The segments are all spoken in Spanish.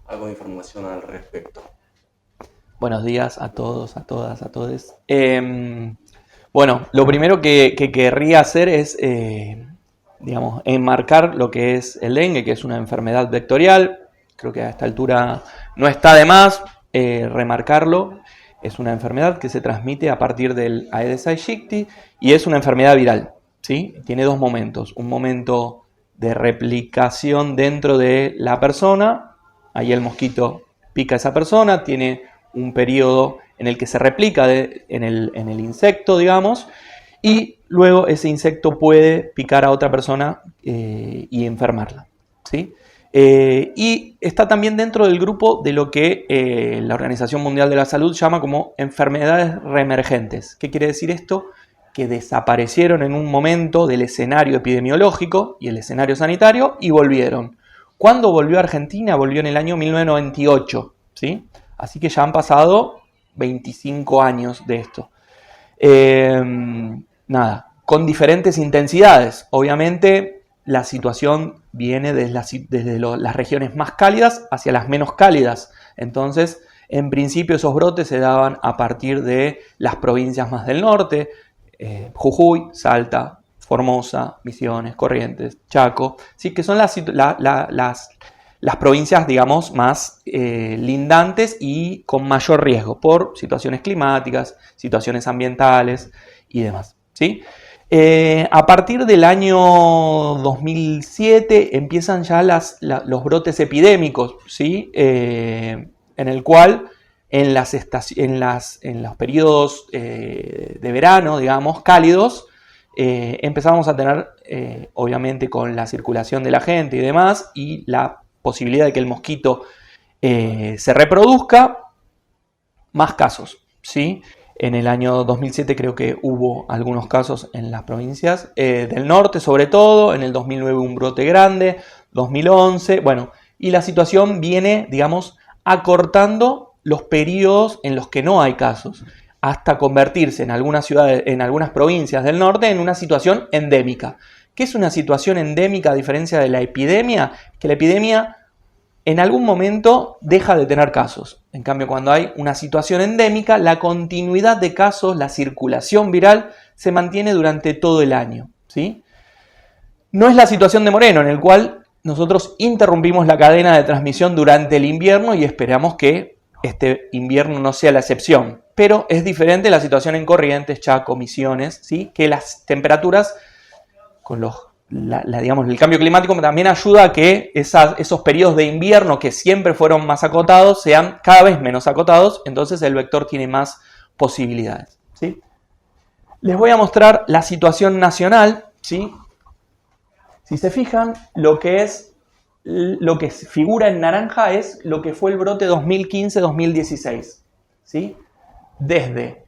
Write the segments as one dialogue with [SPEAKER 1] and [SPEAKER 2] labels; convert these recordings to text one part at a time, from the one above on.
[SPEAKER 1] algo de información al respecto.
[SPEAKER 2] Buenos días a todos, a todas, a todes. Bueno, lo primero que querría hacer es, digamos, enmarcar lo que es el dengue, que es una enfermedad vectorial. Creo que a esta altura no está de más remarcarlo. Es una enfermedad que se transmite a partir del Aedes aegypti y es una enfermedad viral, ¿sí? Tiene dos momentos. Un momento de replicación dentro de la persona. Ahí el mosquito pica a esa persona, tiene un periodo en el que se replica en el insecto, digamos, y luego ese insecto puede picar a otra persona y enfermarla, ¿sí? Y está también dentro del grupo de lo que la Organización Mundial de la Salud llama como enfermedades reemergentes. ¿Qué quiere decir esto? Que desaparecieron en un momento del escenario epidemiológico y el escenario sanitario y volvieron. ¿Cuándo volvió a Argentina? Volvió en el año 1998, ¿sí? Así que ya han pasado 25 años de esto. Nada, con diferentes intensidades. Obviamente la situación viene desde las regiones más cálidas hacia las menos cálidas. Entonces, en principio esos brotes se daban a partir de las provincias más del norte, Jujuy, Salta, Formosa, Misiones, Corrientes, Chaco, ¿sí? Que son las provincias, digamos, más lindantes y con mayor riesgo por situaciones climáticas, situaciones ambientales y demás, ¿sí? A partir del año 2007 empiezan ya los brotes epidémicos, ¿sí? En el cual en los periodos de verano, digamos, cálidos, empezamos a tener, obviamente con la circulación de la gente y demás, y la posibilidad de que el mosquito se reproduzca, más casos, ¿sí? En el año 2007 creo que hubo algunos casos en las provincias del norte, sobre todo. En el 2009 un brote grande, 2011, bueno, y la situación viene, digamos, acortando los periodos en los que no hay casos, hasta convertirse en algunas ciudades, en algunas provincias del norte, en una situación endémica. ¿Qué es una situación endémica a diferencia de la epidemia? Que la epidemia en algún momento deja de tener casos. En cambio, cuando hay una situación endémica, la continuidad de casos, la circulación viral, se mantiene durante todo el año, ¿sí? No es la situación de Moreno, en el cual nosotros interrumpimos la cadena de transmisión durante el invierno y esperamos que este invierno no sea la excepción. Pero es diferente la situación en Corrientes, Chaco, Misiones, ¿sí? Que las temperaturas con digamos, el cambio climático también ayuda a que esos periodos de invierno que siempre fueron más acotados sean cada vez menos acotados, entonces el vector tiene más posibilidades, ¿sí? Les voy a mostrar la situación nacional, ¿sí? Si se fijan, lo que figura en naranja es lo que fue el brote 2015-2016, ¿sí? Desde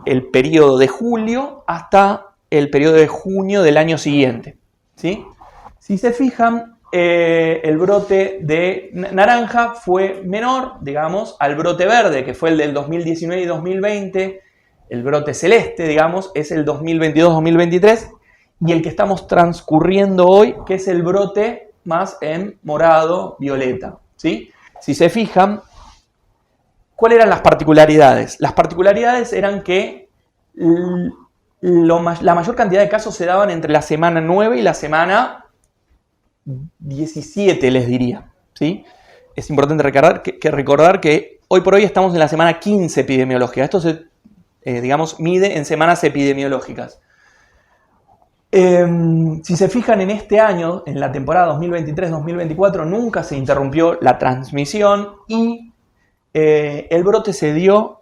[SPEAKER 2] el periodo de julio hasta el periodo de junio del año siguiente, ¿sí? Si se fijan, el brote de naranja fue menor, digamos, al brote verde, que fue el del 2019 y 2020. El brote celeste, digamos, es el 2022-2023. Y el que estamos transcurriendo hoy, que es el brote más en morado, violeta, ¿sí? Si se fijan, ¿cuáles eran las particularidades? Las particularidades eran que la mayor cantidad de casos se daban entre la semana 9 y la semana 17, les diría, ¿sí? Es importante recordar que hoy por hoy estamos en la semana 15 epidemiológica. Esto se, digamos, mide en semanas epidemiológicas. Si se fijan en este año, en la temporada 2023-2024, nunca se interrumpió la transmisión y el brote se dio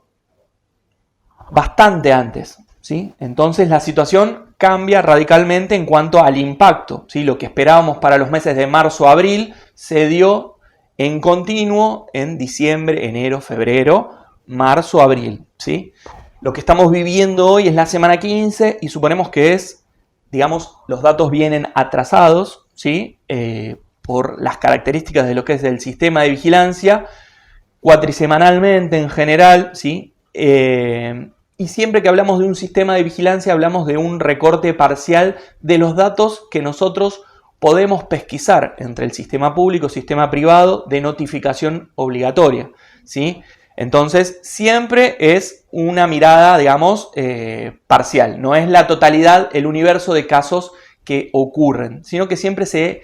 [SPEAKER 2] bastante antes, ¿sí? Entonces la situación cambia radicalmente en cuanto al impacto, ¿sí? Lo que esperábamos para los meses de marzo-abril se dio en continuo en diciembre, enero, febrero, marzo-abril, ¿sí? Lo que estamos viviendo hoy es la semana 15 y suponemos que es, digamos, los datos vienen atrasados, ¿sí? Por las características de lo que es el sistema de vigilancia, cuatrisemanalmente en general, ¿sí? Y siempre que hablamos de un sistema de vigilancia hablamos de un recorte parcial de los datos que nosotros podemos pesquisar entre el sistema público y sistema privado de notificación obligatoria, ¿sí? Entonces, siempre es una mirada, digamos, parcial. No es la totalidad, el universo de casos que ocurren, sino que siempre se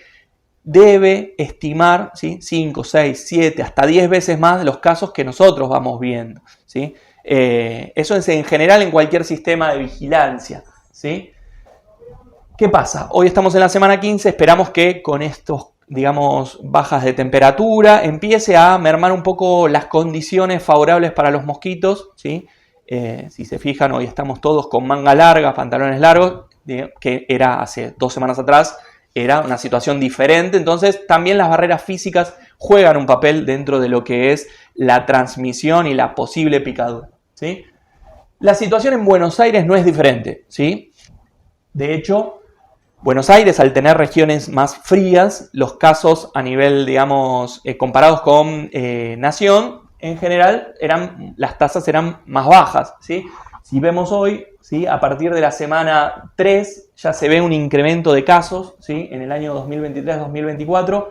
[SPEAKER 2] debe estimar, ¿sí? 5, 6, 7, hasta 10 veces más de los casos que nosotros vamos viendo, ¿sí? Eso es en general en cualquier sistema de vigilancia, ¿sí? ¿Qué pasa? Hoy estamos en la semana 15, esperamos que con estos, digamos, bajas de temperatura empiece a mermar un poco las condiciones favorables para los mosquitos, ¿sí? Si se fijan, hoy estamos todos con manga larga, pantalones largos, que era hace 2 semanas atrás, era una situación diferente. Entonces también las barreras físicas juegan un papel dentro de lo que es la transmisión y la posible picadura, ¿sí? La situación en Buenos Aires no es diferente, ¿sí? De hecho, Buenos Aires, al tener regiones más frías, los casos a nivel, digamos, comparados con Nación, en general, las tasas eran más bajas, ¿sí? Si vemos hoy, ¿sí? A partir de la semana 3 ya se ve un incremento de casos, ¿sí? En el año 2023-2024,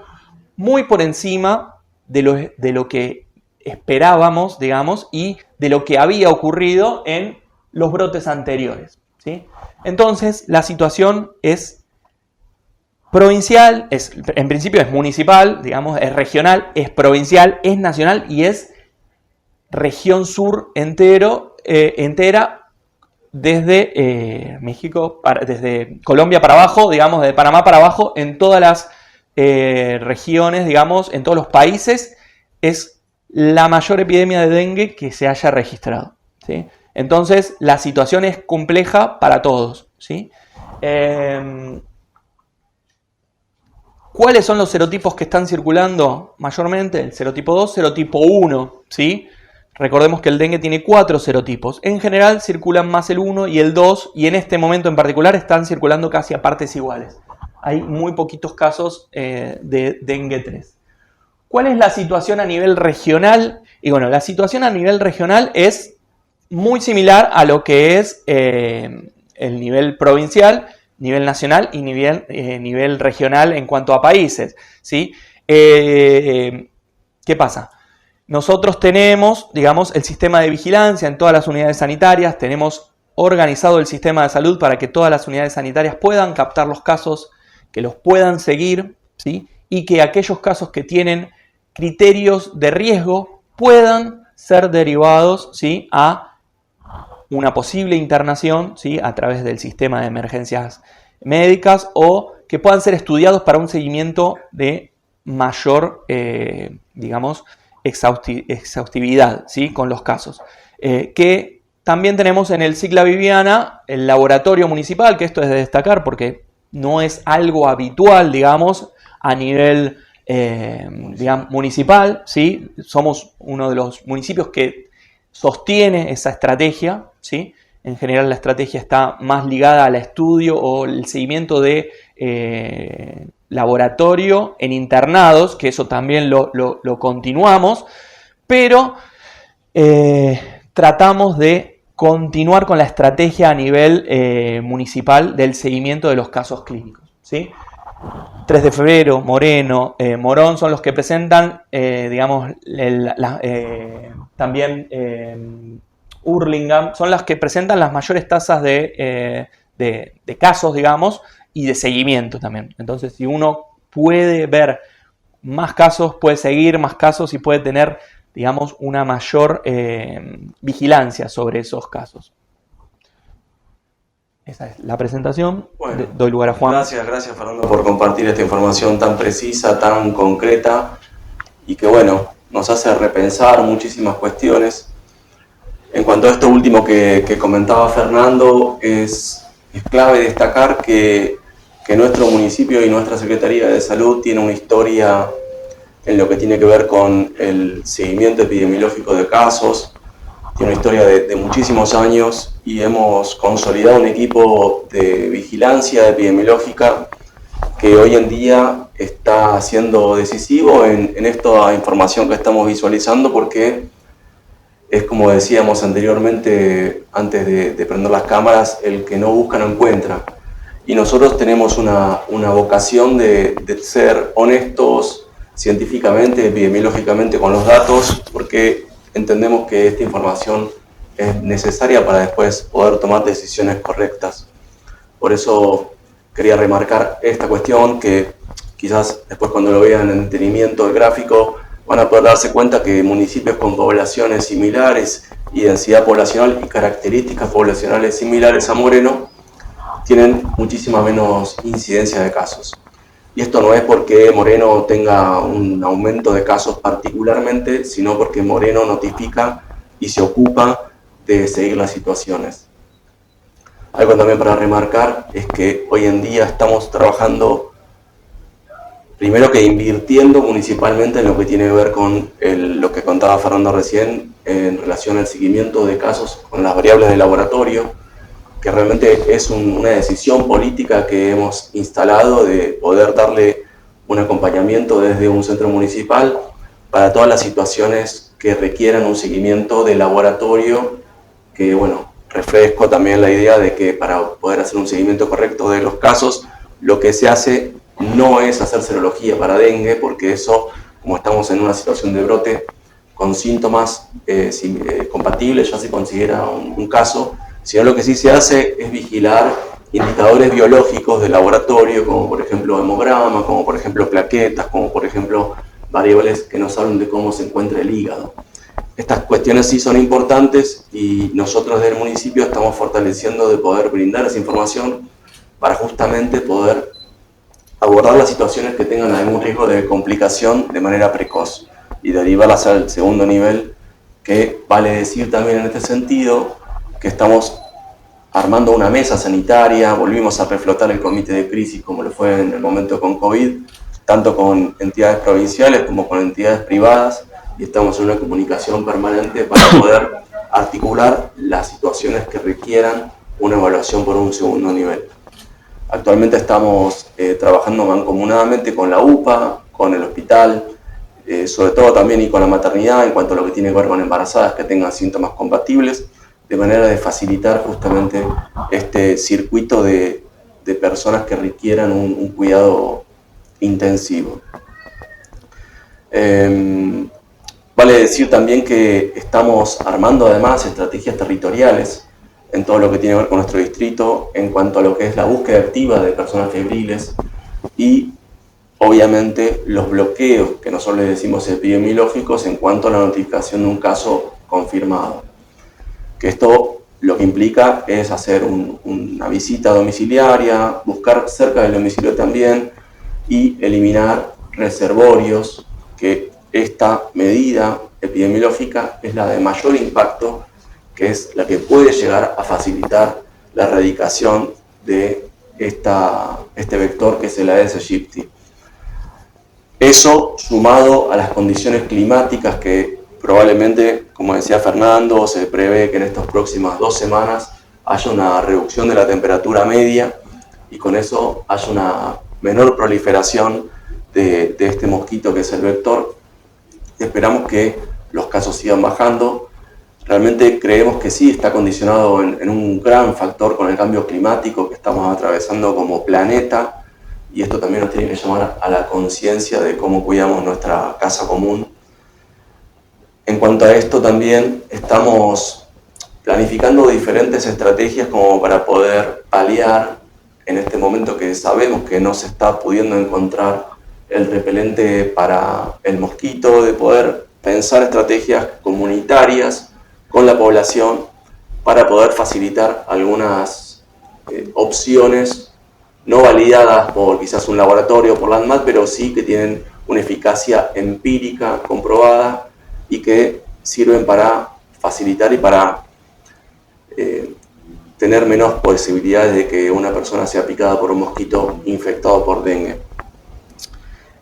[SPEAKER 2] muy por encima de lo que esperábamos, digamos, y de lo que había ocurrido en los brotes anteriores, ¿sí? Entonces, la situación es provincial, en principio es municipal, digamos, es regional, es provincial, es nacional y es región sur entera desde México, desde Colombia para abajo, digamos, de Panamá para abajo, en todas las regiones, digamos, en todos los países, es la mayor epidemia de dengue que se haya registrado, ¿sí? Entonces, la situación es compleja para todos, ¿sí? ¿Cuáles son los serotipos que están circulando mayormente? El serotipo 2, serotipo 1, ¿sí? Recordemos que el dengue tiene 4 serotipos. En general circulan más el 1 y el 2, y en este momento en particular están circulando casi a partes iguales. Hay muy poquitos casos de dengue 3. ¿Cuál es la situación a nivel regional? Y bueno, la situación a nivel regional es muy similar a lo que es el nivel provincial, nivel nacional y nivel regional en cuanto a países, ¿sí? ¿Qué pasa? Nosotros tenemos, digamos, el sistema de vigilancia en todas las unidades sanitarias, tenemos organizado el sistema de salud para que todas las unidades sanitarias puedan captar los casos, que los puedan seguir, ¿sí? Y que aquellos casos que tienen criterios de riesgo puedan ser derivados, ¿sí? A una posible internación, ¿sí? A través del sistema de emergencias médicas, o que puedan ser estudiados para un seguimiento de mayor, digamos, exhaustividad, ¿sí? Con los casos. Que también tenemos en el Cicla Viviana el laboratorio municipal, que esto es de destacar porque no es algo habitual, digamos, a nivel digamos, municipal, ¿sí? Somos uno de los municipios que sostiene esa estrategia, ¿sí? En general la estrategia está más ligada al estudio o el seguimiento de laboratorio en internados, que eso también lo continuamos, pero tratamos de continuar con la estrategia a nivel municipal del seguimiento de los casos clínicos, ¿sí? 3 de febrero, Moreno, Morón son los que presentan, digamos, también Hurlingham, son las que presentan las mayores tasas de casos, digamos, y de seguimiento también. Entonces, si uno puede ver más casos, puede seguir más casos y puede tener, digamos, una mayor vigilancia sobre esos casos. Esa es la presentación.
[SPEAKER 1] Bueno,
[SPEAKER 2] doy lugar a Juan.
[SPEAKER 1] Gracias Fernando por compartir esta información tan precisa, tan concreta y que bueno, nos hace repensar muchísimas cuestiones. En cuanto a esto último que comentaba Fernando, es clave destacar que nuestro municipio y nuestra Secretaría de Salud tiene una historia en lo que tiene que ver con el seguimiento epidemiológico de casos, tiene una historia de muchísimos años y hemos consolidado un equipo de vigilancia epidemiológica que hoy en día está siendo decisivo en esta información que estamos visualizando, porque es como decíamos anteriormente, antes de prender las cámaras, el que no busca no encuentra. y nosotros tenemos una vocación de ser honestos científicamente, epidemiológicamente con los datos, porque entendemos que esta información es necesaria para después poder tomar decisiones correctas. Por eso quería remarcar esta cuestión, que quizás después cuando lo vean en detenimiento el gráfico van a poder darse cuenta que municipios con poblaciones similares y densidad poblacional y características poblacionales similares a Moreno tienen muchísima menos incidencia de casos. Y esto no es porque Moreno tenga un aumento de casos particularmente, sino porque Moreno notifica y se ocupa de seguir las situaciones. Algo también para remarcar es que hoy en día estamos trabajando, primero que invirtiendo municipalmente en lo que tiene que ver con lo que contaba Fernando recién en relación al seguimiento de casos con las variables de laboratorio, que realmente es una decisión política que hemos instalado de poder darle un acompañamiento desde un centro municipal para todas las situaciones que requieran un seguimiento de laboratorio, que bueno, refresco también la idea de que para poder hacer un seguimiento correcto de los casos, lo que se hace no es hacer serología para dengue, porque eso, como estamos en una situación de brote con síntomas compatibles, ya se considera un caso, sino lo que sí se hace es vigilar indicadores biológicos de laboratorio, como por ejemplo hemograma, como por ejemplo plaquetas, como por ejemplo variables que nos hablan de cómo se encuentra el hígado. Estas cuestiones sí son importantes y nosotros del municipio estamos fortaleciendo de poder brindar esa información para justamente poder abordar las situaciones que tengan algún riesgo de complicación de manera precoz y derivarlas al segundo nivel, que vale decir también en este sentido que estamos armando una mesa sanitaria, volvimos a reflotar el comité de crisis como lo fue en el momento con COVID, tanto con entidades provinciales como con entidades privadas, y estamos en una comunicación permanente para poder articular las situaciones que requieran una evaluación por un segundo nivel. Actualmente estamos trabajando mancomunadamente con la UPA, con el hospital, sobre todo también y con la maternidad en cuanto a lo que tiene que ver con embarazadas que tengan síntomas compatibles, de manera de facilitar justamente este circuito de personas que requieran un cuidado intensivo. Vale decir también que estamos armando además estrategias territoriales en todo lo que tiene que ver con nuestro distrito en cuanto a lo que es la búsqueda activa de personas febriles y obviamente los bloqueos que nosotros le decimos epidemiológicos en cuanto a la notificación de un caso confirmado. Que esto lo que implica es hacer una visita domiciliaria, buscar cerca del domicilio también y eliminar reservorios, que esta medida epidemiológica es la de mayor impacto, que es la que puede llegar a facilitar la erradicación de este vector que es el Aedes aegypti. Eso sumado a las condiciones climáticas que probablemente, como decía Fernando, se prevé que en estas próximas 2 semanas haya una reducción de la temperatura media y con eso haya una menor proliferación de este mosquito que es el vector. Esperamos que los casos sigan bajando. Realmente creemos que sí está condicionado en un gran factor con el cambio climático que estamos atravesando como planeta, y esto también nos tiene que llamar a la conciencia de cómo cuidamos nuestra casa común. En cuanto a esto también estamos planificando diferentes estrategias como para poder paliar en este momento que sabemos que no se está pudiendo encontrar el repelente para el mosquito, de poder pensar estrategias comunitarias con la población para poder facilitar algunas opciones no validadas por quizás un laboratorio o por la ANMAT, pero sí que tienen una eficacia empírica comprobada y que sirven para facilitar y para tener menos posibilidades de que una persona sea picada por un mosquito infectado por dengue.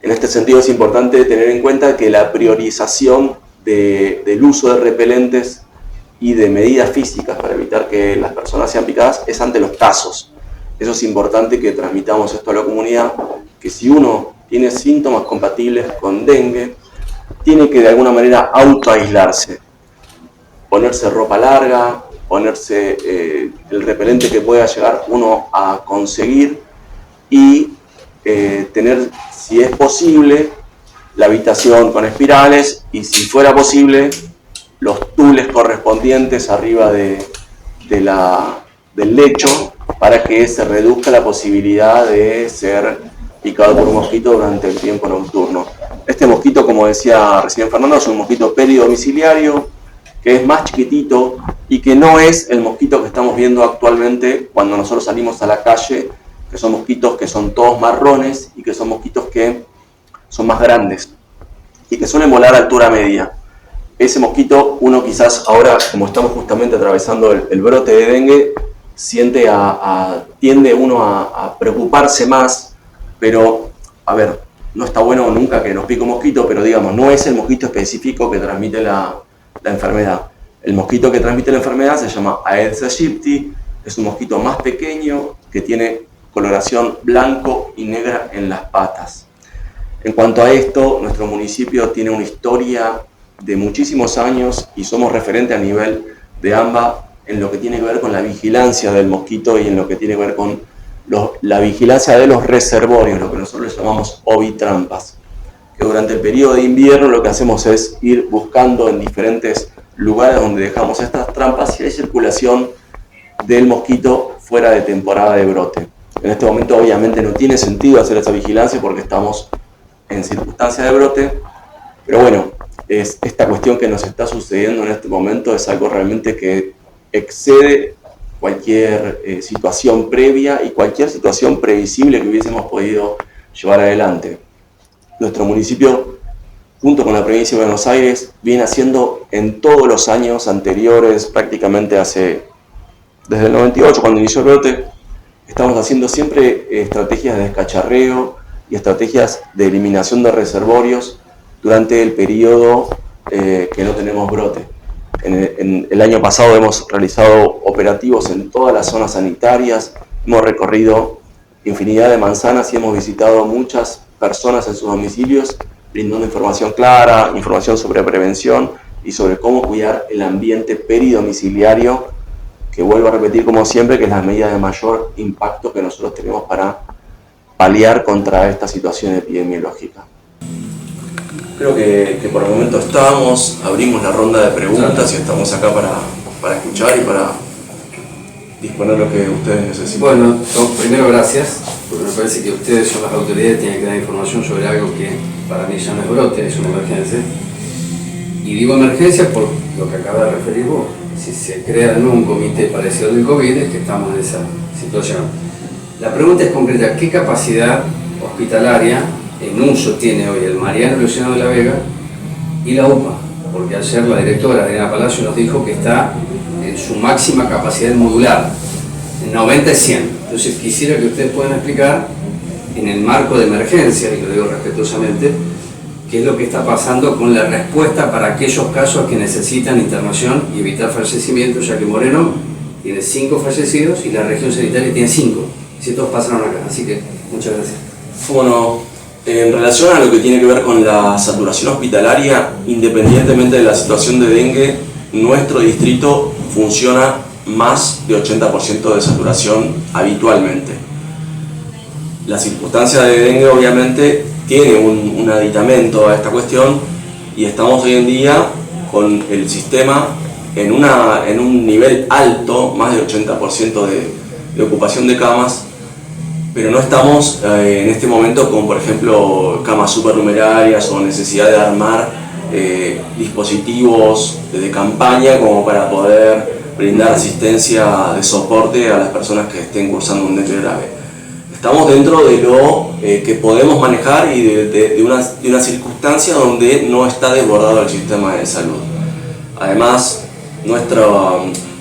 [SPEAKER 1] En este sentido es importante tener en cuenta que la priorización del uso de repelentes y de medidas físicas para evitar que las personas sean picadas es ante los casos. Eso es importante que transmitamos esto a la comunidad, que si uno tiene síntomas compatibles con dengue, tiene que de alguna manera autoaislarse, ponerse ropa larga, ponerse el repelente que pueda llegar uno a conseguir y tener, si es posible, la habitación con espirales y, si fuera posible, los tules correspondientes arriba del lecho para que se reduzca la posibilidad de ser picado por un mosquito durante el tiempo nocturno. Este mosquito, como decía recién Fernando, es un mosquito peridomiciliario, que es más chiquitito y que no es el mosquito que estamos viendo actualmente cuando nosotros salimos a la calle, que son mosquitos que son todos marrones y que son mosquitos que son más grandes y que suelen volar a altura media. Ese mosquito, uno quizás ahora, como estamos justamente atravesando el brote de dengue, tiende uno a preocuparse más, pero, a ver, no está bueno nunca que nos pique un mosquito, pero digamos, no es el mosquito específico que transmite la enfermedad. El mosquito que transmite la enfermedad se llama Aedes aegypti, es un mosquito más pequeño que tiene coloración blanco y negra en las patas. En cuanto a esto, nuestro municipio tiene una historia de muchísimos años y somos referente a nivel de AMBA en lo que tiene que ver con la vigilancia del mosquito y en lo que tiene que ver con la vigilancia de los reservorios, lo que nosotros llamamos ovitrampas, que durante el periodo de invierno lo que hacemos es ir buscando en diferentes lugares donde dejamos estas trampas si hay circulación del mosquito fuera de temporada de brote. En este momento obviamente no tiene sentido hacer esa vigilancia porque estamos en circunstancia de brote, pero bueno, esta cuestión que nos está sucediendo en este momento es algo realmente que excede cualquier situación previa y cualquier situación previsible que hubiésemos podido llevar adelante. Nuestro municipio, junto con la provincia de Buenos Aires, viene haciendo en todos los años anteriores, prácticamente desde el 98, cuando inició el brote, estamos haciendo siempre estrategias de descacharreo y estrategias de eliminación de reservorios durante el periodo que no tenemos brote. En el año pasado hemos realizado operativos en todas las zonas sanitarias, hemos recorrido infinidad de manzanas y hemos visitado muchas personas en sus domicilios, brindando información clara, información sobre prevención y sobre cómo cuidar el ambiente peridomiciliario, que vuelvo a repetir como siempre, que es la medida de mayor impacto que nosotros tenemos para paliar contra esta situación epidemiológica. Creo que por el momento abrimos la ronda de preguntas y estamos acá para escuchar y para disponer lo que ustedes necesiten.
[SPEAKER 3] Bueno, primero gracias, porque me parece que ustedes son las autoridades, tienen que dar información sobre algo que para mí ya no es brote, es una emergencia. Y digo emergencia por lo que acaba de referir vos. Si se crea un comité parecido al del COVID, es que estamos en esa situación. La pregunta es concreta: ¿qué capacidad hospitalaria en uso tiene hoy el Mariano Luciano de la Vega y la UPA? Porque ayer la directora Adriana Palacio nos dijo que está en su máxima capacidad modular, en 90 y 100. Entonces quisiera que ustedes puedan explicar, en el marco de emergencia, y lo digo respetuosamente, qué es lo que está pasando con la respuesta para aquellos casos que necesitan internación y evitar fallecimientos, ya que Moreno tiene 5 fallecidos y la región sanitaria tiene 5. Si todos pasaron acá. Así que, muchas gracias.
[SPEAKER 1] Bueno, en relación a lo que tiene que ver con la saturación hospitalaria, independientemente de la situación de dengue, nuestro distrito funciona más de 80% de saturación habitualmente. La circunstancia de dengue obviamente tiene un aditamento a esta cuestión y estamos hoy en día con el sistema en un nivel alto, más de 80% de ocupación de camas, pero no estamos en este momento con, por ejemplo, camas supernumerarias o necesidad de armar dispositivos de campaña como para poder brindar asistencia de soporte a las personas que estén cursando un dengue grave. Estamos dentro de lo que podemos manejar y de una circunstancia donde no está desbordado el sistema de salud. Además,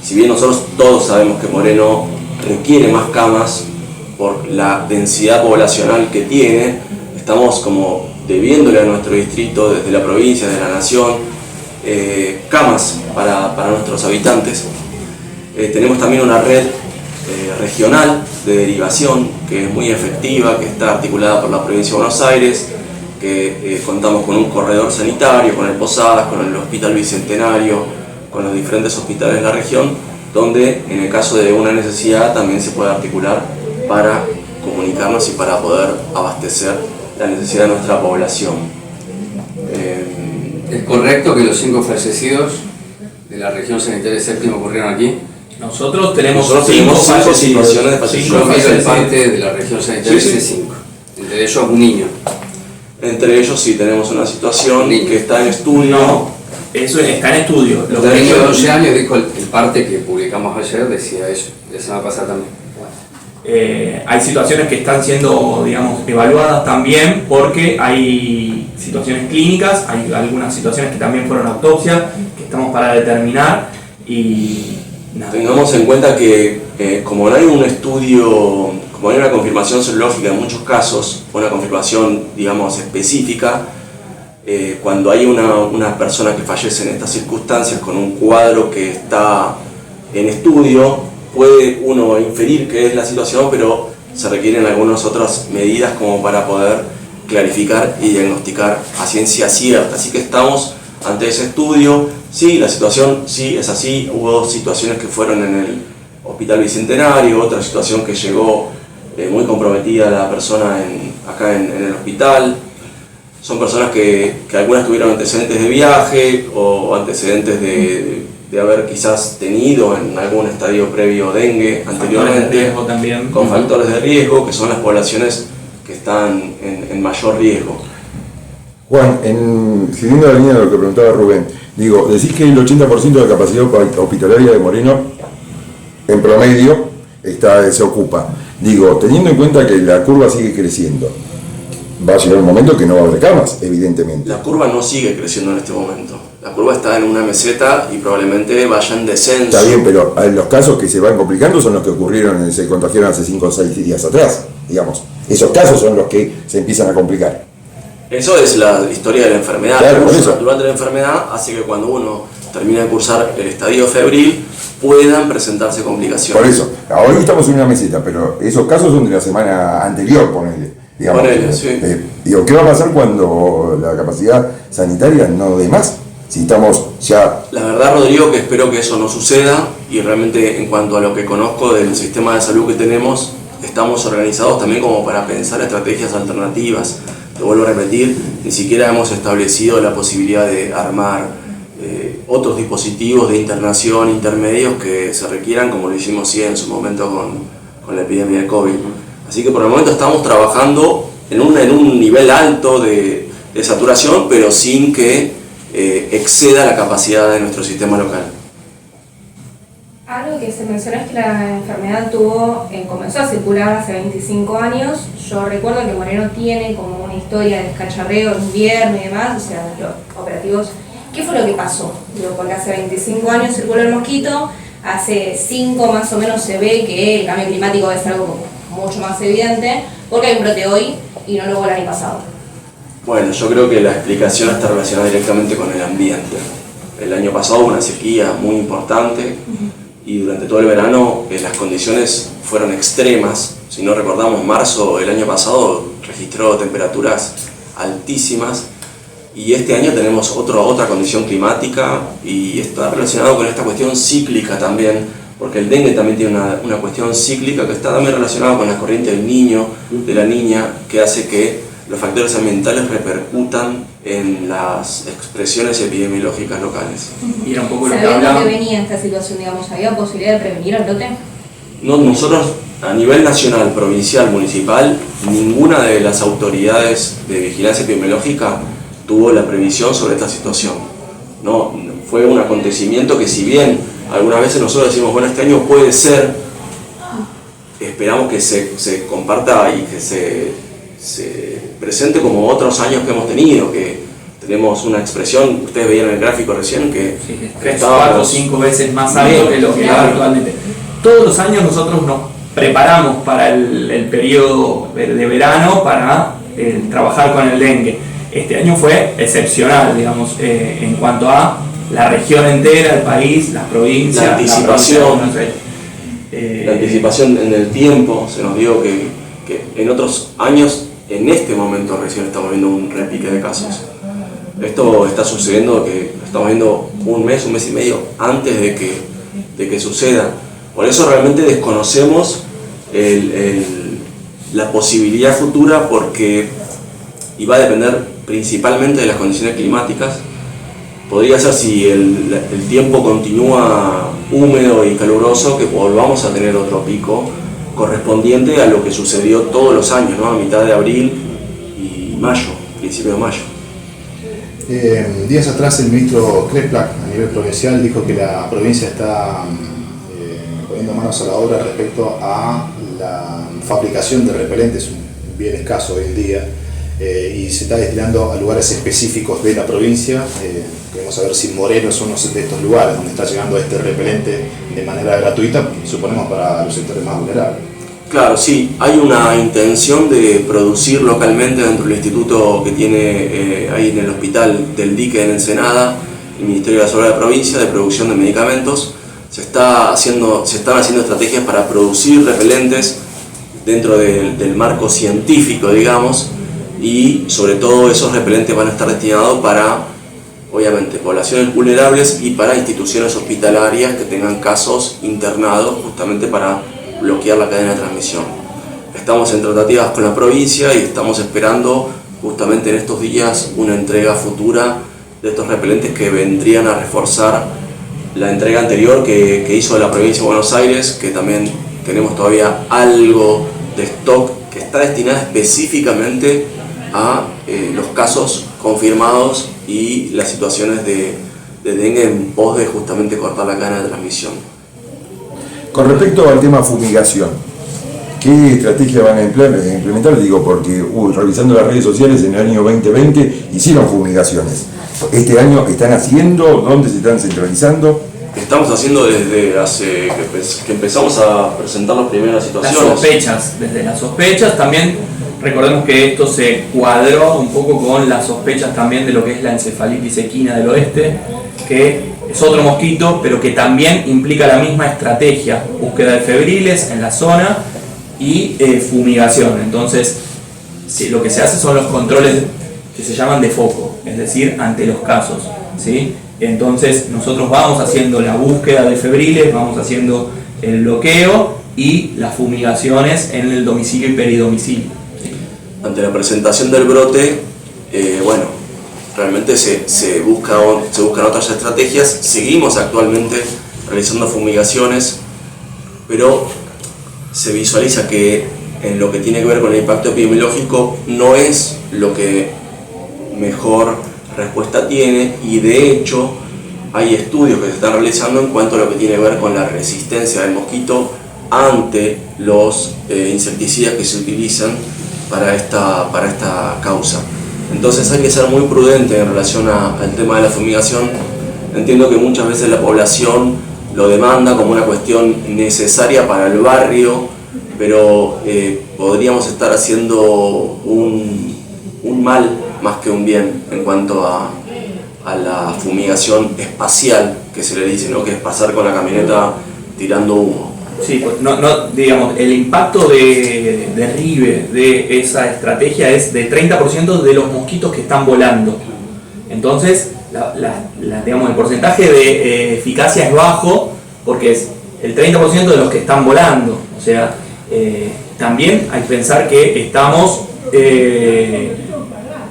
[SPEAKER 1] si bien nosotros todos sabemos que Moreno requiere más camas por la densidad poblacional que tiene, estamos como debiéndole a nuestro distrito, desde la provincia, desde la nación, camas para nuestros habitantes. Tenemos también una red regional de derivación que es muy efectiva, que está articulada por la provincia de Buenos Aires, que contamos con un corredor sanitario, con el Posadas, con el Hospital Bicentenario, con los diferentes hospitales de la región, donde en el caso de una necesidad también se puede articular para comunicarnos y para poder abastecer la necesidad de nuestra población.
[SPEAKER 3] ¿Es correcto que los 5 fallecidos de la región sanitaria séptima ocurrieron aquí?
[SPEAKER 2] Nosotros tenemos
[SPEAKER 1] 5 situaciones de
[SPEAKER 3] fallecidos de la región sanitaria C5, entre ellos un niño.
[SPEAKER 1] Entre ellos sí tenemos una situación que está en estudio.
[SPEAKER 2] No, eso está en estudio.
[SPEAKER 3] Los niños de 12 años, dijo el parte que publicamos ayer, decía eso, la semana pasada también.
[SPEAKER 2] Hay situaciones que están siendo, digamos, evaluadas también porque hay situaciones clínicas, hay algunas situaciones que también fueron autopsia, que estamos para determinar y nada.
[SPEAKER 1] Tengamos en cuenta que como no hay un estudio, como hay una confirmación serológica en muchos casos, una confirmación, digamos, específica, cuando hay una persona que fallece en estas circunstancias con un cuadro que está en estudio, puede uno inferir que es la situación, pero se requieren algunas otras medidas como para poder clarificar y diagnosticar a ciencia cierta. Así que estamos ante ese estudio. Sí, la situación sí es así. Hubo situaciones que fueron en el Hospital Bicentenario, otra situación que llegó muy comprometida la persona acá en el hospital. Son personas que algunas tuvieron antecedentes de viaje o antecedentes de haber quizás tenido en algún estadio previo dengue anteriormente, con factores de riesgo, que son las poblaciones que están en mayor riesgo.
[SPEAKER 4] Juan, siguiendo la línea de lo que preguntaba Rubén, digo, decís que el 80% de la capacidad hospitalaria de Moreno, en promedio, se ocupa. Digo, teniendo en cuenta que la curva sigue creciendo, va a llegar un momento que no va a haber camas, evidentemente.
[SPEAKER 1] La curva no sigue creciendo en este momento. La curva está en una meseta y probablemente vaya en descenso.
[SPEAKER 4] Está bien, pero los casos que se van complicando son los que ocurrieron, se contagiaron hace 5 o 6 días atrás, digamos. Esos casos son los que se empiezan a complicar.
[SPEAKER 1] Eso es la historia de la enfermedad.
[SPEAKER 4] Claro,
[SPEAKER 1] La curva durante la enfermedad hace que cuando uno termina de cursar el estadio febril puedan presentarse complicaciones.
[SPEAKER 4] Por eso, hoy estamos en una meseta, pero esos casos son de la semana anterior, ponele. Digamos,
[SPEAKER 1] sí.
[SPEAKER 4] Digo, ¿qué va a pasar cuando la capacidad sanitaria no dé más? Si estamos ya...
[SPEAKER 1] La verdad, Rodrigo, que espero que eso no suceda y realmente en cuanto a lo que conozco del sistema de salud que tenemos, estamos organizados también como para pensar estrategias alternativas. Te vuelvo a repetir, ni siquiera hemos establecido la posibilidad de armar otros dispositivos de internación intermedios que se requieran, como lo hicimos sí en su momento con la epidemia de COVID. Así que por el momento estamos trabajando en un nivel alto de saturación, pero sin que exceda la capacidad de nuestro sistema local.
[SPEAKER 5] Algo que se menciona es que la enfermedad comenzó a circular hace 25 años. Yo recuerdo que Moreno tiene como una historia de descacharreo en invierno y demás, o sea, los operativos. ¿Qué fue lo que pasó? Porque hace 25 años circuló el mosquito, hace 5 más o menos se ve que el cambio climático es algo mucho más evidente, porque hay un brote hoy y no lo hubo el año pasado.
[SPEAKER 1] Bueno, yo creo que la explicación está relacionada directamente con el ambiente. El año pasado hubo una sequía muy importante y durante todo el verano las condiciones fueron extremas. Si no recordamos, marzo del año pasado registró temperaturas altísimas y este año tenemos otra condición climática y está relacionado con esta cuestión cíclica también, porque el dengue también tiene una cuestión cíclica que está también relacionada con la corriente del niño, de la niña, que hace que los factores ambientales repercutan en las expresiones epidemiológicas locales.
[SPEAKER 2] Y era un poco lo que
[SPEAKER 5] ¿Sabiendo
[SPEAKER 2] hablaba.
[SPEAKER 5] que venía esta situación, digamos, había posibilidad de prevenir el brote?
[SPEAKER 1] No, nosotros a nivel nacional, provincial, municipal, ninguna de las autoridades de vigilancia epidemiológica tuvo la previsión sobre esta situación. No, fue un acontecimiento que si bien algunas veces nosotros decimos, bueno, este año puede ser, esperamos que se comparta y que se presente como otros años que hemos tenido, que tenemos una expresión, ustedes veían en el gráfico recién, que
[SPEAKER 2] 4 o 5 veces más alto que lo que es actualmente. Todos los años nosotros nos preparamos para el periodo de verano para trabajar con el dengue. Este año fue excepcional, digamos, en cuanto a la región entera, el país, las provincias.
[SPEAKER 1] La anticipación, la anticipación en el tiempo, se nos dio que en otros años, en este momento recién estamos viendo un repique de casos. Esto está sucediendo, que estamos viendo un mes y medio antes de que suceda. Por eso realmente desconocemos la posibilidad futura, porque y va a depender principalmente de las condiciones climáticas. Podría ser, si el tiempo continúa húmedo y caluroso, que volvamos a tener otro pico correspondiente a lo que sucedió todos los años, ¿no? A mitad de abril y mayo, principio de mayo.
[SPEAKER 6] Días atrás el ministro Kreplak a nivel provincial dijo que la provincia está poniendo manos a la obra respecto a la fabricación de repelentes, un bien escaso hoy en día, y se está destinando a lugares específicos de la provincia. Queremos saber si Moreno es uno de estos lugares donde está llegando este repelente de manera gratuita, suponemos para los sectores más vulnerables.
[SPEAKER 1] Claro, sí, hay una intención de producir localmente dentro del instituto que tiene ahí en el hospital del dique en Ensenada, el Ministerio de la Salud de la provincia, de producción de medicamentos. Se están haciendo estrategias para producir repelentes dentro del marco científico, digamos, y sobre todo esos repelentes van a estar destinados para, obviamente, poblaciones vulnerables y para instituciones hospitalarias que tengan casos internados, justamente para bloquear la cadena de transmisión. Estamos en tratativas con la provincia y estamos esperando justamente en estos días una entrega futura de estos repelentes que vendrían a reforzar la entrega anterior que hizo la provincia de Buenos Aires, que también tenemos todavía algo de stock que está destinado específicamente a los casos confirmados y las situaciones de dengue en pos de justamente cortar la cadena de transmisión.
[SPEAKER 4] Con respecto al tema fumigación, ¿qué estrategia van a implementar? Digo, porque revisando las redes sociales en el año 2020 hicieron fumigaciones. ¿Este año están haciendo? ¿Dónde se están centralizando?
[SPEAKER 1] Estamos haciendo desde hace que empezamos a presentar las primeras situaciones.
[SPEAKER 2] Desde las sospechas también. Recordemos que esto se cuadró un poco con las sospechas también de lo que es la encefalitis equina del oeste, que es otro mosquito, pero que también implica la misma estrategia: búsqueda de febriles en la zona y fumigación. Entonces, lo que se hace son los controles que se llaman de foco, es decir, ante los casos, ¿sí? Entonces, nosotros vamos haciendo la búsqueda de febriles, vamos haciendo el bloqueo y las fumigaciones en el domicilio y peridomicilio.
[SPEAKER 1] Ante la presentación del brote, realmente se buscan otras estrategias. Seguimos actualmente realizando fumigaciones, pero se visualiza que en lo que tiene que ver con el impacto epidemiológico no es lo que mejor respuesta tiene, y de hecho hay estudios que se están realizando en cuanto a lo que tiene que ver con la resistencia del mosquito ante los insecticidas que se utilizan para esta causa. Entonces hay que ser muy prudente en relación al tema de la fumigación. Entiendo que muchas veces la población lo demanda como una cuestión necesaria para el barrio, pero podríamos estar haciendo un mal más que un bien en cuanto a la fumigación espacial, que se le dice, ¿no? Que es pasar con la camioneta tirando humo.
[SPEAKER 2] Sí, pues digamos, el impacto de derribe de esa estrategia es de 30% de los mosquitos que están volando. Entonces, digamos, el porcentaje de eficacia es bajo porque es el 30% de los que están volando. O sea, también hay que pensar que estamos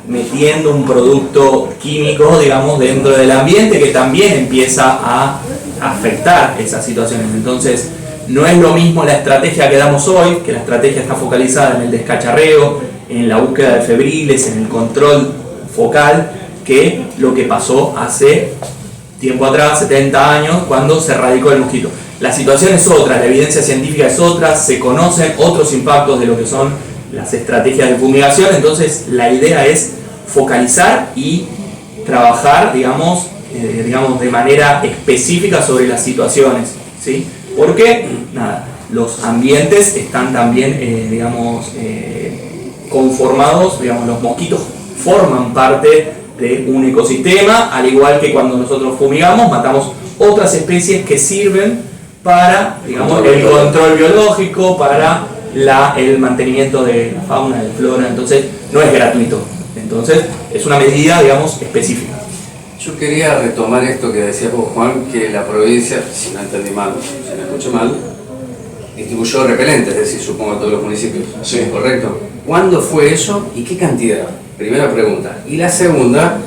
[SPEAKER 2] metiendo un producto químico, digamos, dentro del ambiente que también empieza a afectar esas situaciones. Entonces, no es lo mismo la estrategia que damos hoy, que la estrategia está focalizada en el descacharreo, en la búsqueda de febriles, en el control focal, que lo que pasó hace tiempo atrás, 70 años, cuando se erradicó el mosquito. La situación es otra, la evidencia científica es otra, se conocen otros impactos de lo que son las estrategias de fumigación. Entonces la idea es focalizar y trabajar, digamos, de manera específica sobre las situaciones, ¿sí? Porque los ambientes están también, conformados, digamos, los mosquitos forman parte de un ecosistema, al igual que cuando nosotros fumigamos, matamos otras especies que sirven para, digamos, el control biológico, para el mantenimiento de la fauna, de la flora. Entonces no es gratuito, entonces es una medida, digamos, específica.
[SPEAKER 3] Yo quería retomar esto que decías vos, Juan, que la provincia, si no entendí mal, si me escuché mal, distribuyó repelentes, es decir, supongo a todos los municipios.
[SPEAKER 1] Sí.
[SPEAKER 3] ¿Correcto? ¿Cuándo fue eso y qué cantidad? Primera pregunta. Y la segunda,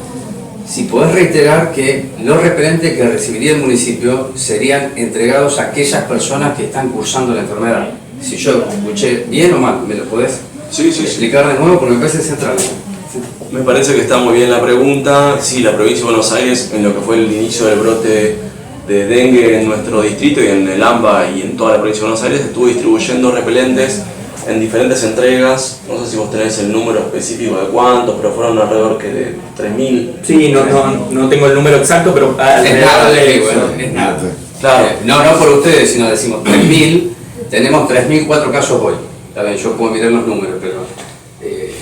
[SPEAKER 3] si podés reiterar que los repelentes que recibiría el municipio serían entregados a aquellas personas que están cursando la enfermedad. Si yo escuché bien o mal, ¿me lo podés explicar de nuevo? Porque me parece central.
[SPEAKER 1] Me parece que está muy bien la pregunta. Sí, la provincia de Buenos Aires, en lo que fue el inicio del brote de dengue en nuestro distrito y en el AMBA y en toda la provincia de Buenos Aires, estuvo distribuyendo repelentes en diferentes entregas. No sé si vos tenés el número específico de cuántos, pero fueron alrededor que de 3.000.
[SPEAKER 2] Sí, no tengo el número exacto, pero
[SPEAKER 3] Es nada, es nada.
[SPEAKER 1] Claro.
[SPEAKER 3] No por ustedes, sino decimos 3.000, tenemos 3.004 casos hoy. Está bien, yo puedo mirar los números, pero...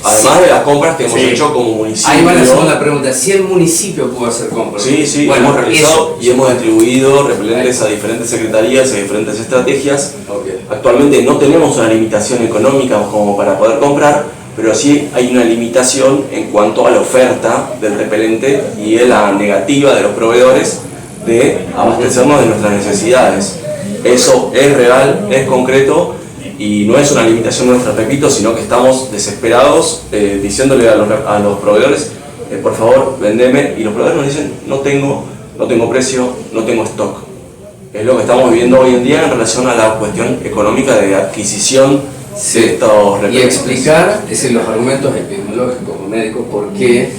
[SPEAKER 1] Además de las compras que hemos hecho como municipio.
[SPEAKER 3] Ahí va la segunda pregunta, si el municipio puede hacer compras.
[SPEAKER 1] Sí,
[SPEAKER 3] bueno,
[SPEAKER 1] hemos realizado y hemos distribuido repelentes a diferentes secretarías y a diferentes estrategias.
[SPEAKER 3] Okay.
[SPEAKER 1] Actualmente no tenemos una limitación económica como para poder comprar, pero sí hay una limitación en cuanto a la oferta del repelente y a la negativa de los proveedores de abastecernos de nuestras necesidades. Eso es real, es concreto. Y no es una limitación nuestra, repito, sino que estamos desesperados diciéndole a los proveedores, por favor, vendeme. Y los proveedores nos dicen, no tengo precio, no tengo stock. Es lo que estamos viviendo hoy en día en relación a la cuestión económica de adquisición de estos repelentes.
[SPEAKER 3] Y explicar, es decir, los argumentos epidemiológicos o médicos, por qué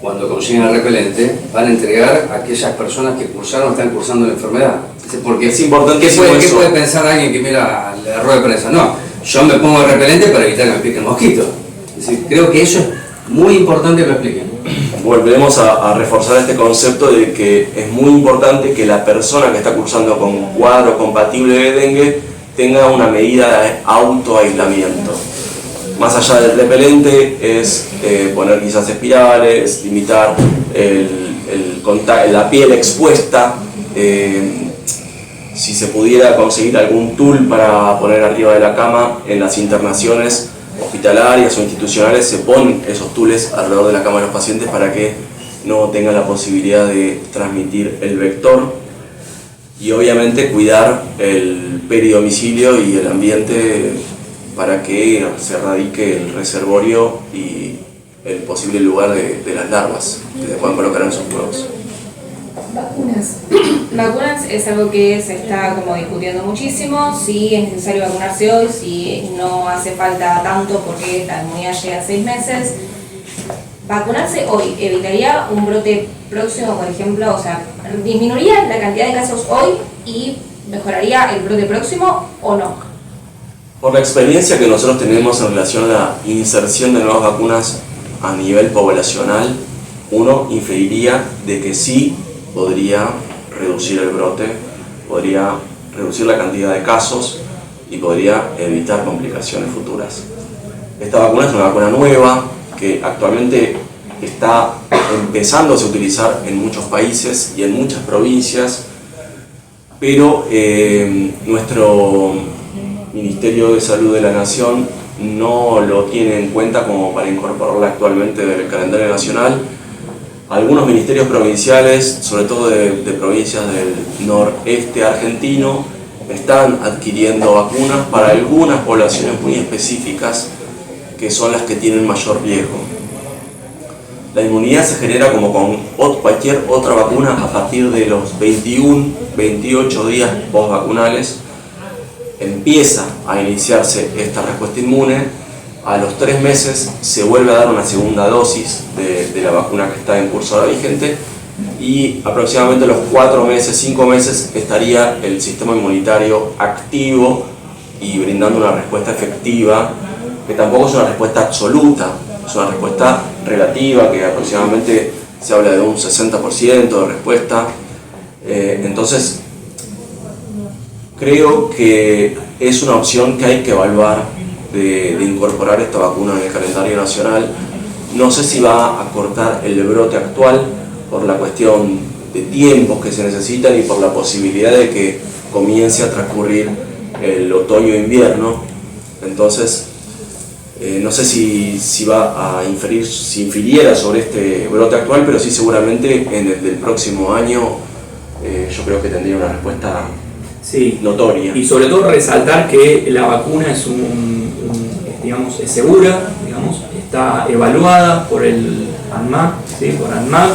[SPEAKER 3] cuando consiguen el repelente van a entregar a aquellas personas que cursaron o están cursando la enfermedad. Porque
[SPEAKER 1] es importante.
[SPEAKER 3] ¿Qué puede pensar alguien que mira la rueda de prensa? No, yo me pongo el repelente para evitar que me pique el mosquito. Es decir, creo que eso es muy importante que lo expliquen.
[SPEAKER 1] Volvemos a reforzar este concepto de que es muy importante que la persona que está cursando con un cuadro compatible de dengue tenga una medida de autoaislamiento. Más allá del repelente es poner quizás espirales, limitar la piel expuesta. Si se pudiera conseguir algún tul para poner arriba de la cama, en las internaciones hospitalarias o institucionales se ponen esos tules alrededor de la cama de los pacientes para que no tengan la posibilidad de transmitir el vector. Y obviamente cuidar el peridomicilio y el ambiente para que se erradique el reservorio y el posible lugar de las larvas que se puedan colocar en sus huevos.
[SPEAKER 5] Vacunas es algo que se está como discutiendo muchísimo, si es necesario vacunarse hoy, si no hace falta tanto porque la inmunidad llega a 6 meses. Vacunarse hoy evitaría un brote próximo, por ejemplo, o sea, disminuiría la cantidad de casos hoy y mejoraría el brote próximo o no.
[SPEAKER 1] Por la experiencia que nosotros tenemos en relación a la inserción de nuevas vacunas a nivel poblacional, uno inferiría de que sí podría reducir el brote, podría reducir la cantidad de casos y podría evitar complicaciones futuras. Esta vacuna es una vacuna nueva que actualmente está empezándose a utilizar en muchos países y en muchas provincias, pero nuestro Ministerio de Salud de la Nación no lo tiene en cuenta como para incorporarla actualmente del calendario nacional. Algunos ministerios provinciales, sobre todo de provincias del noreste argentino, están adquiriendo vacunas para algunas poblaciones muy específicas que son las que tienen mayor riesgo. La inmunidad se genera como con cualquier otra vacuna a partir de los 21-28 días postvacunales. Empieza a iniciarse esta respuesta inmune. A los 3 meses se vuelve a dar una segunda dosis de la vacuna que está en curso ahora vigente y aproximadamente a los 4 meses, 5 meses estaría el sistema inmunitario activo y brindando una respuesta efectiva, que tampoco es una respuesta absoluta, es una respuesta relativa, que aproximadamente se habla de un 60% de respuesta. Entonces, creo que es una opción que hay que evaluar de incorporar esta vacuna en el calendario nacional. No sé si va a cortar el brote actual por la cuestión de tiempos que se necesitan y por la posibilidad de que comience a transcurrir el otoño e invierno. Entonces, No sé si va a inferir, si infiriera sobre este brote actual, pero sí seguramente en el del próximo año yo creo que tendría una respuesta notoria.
[SPEAKER 2] Y sobre todo resaltar que la vacuna es digamos, es segura, digamos, está evaluada por el ANMAT, ¿sí? Por ANMAT,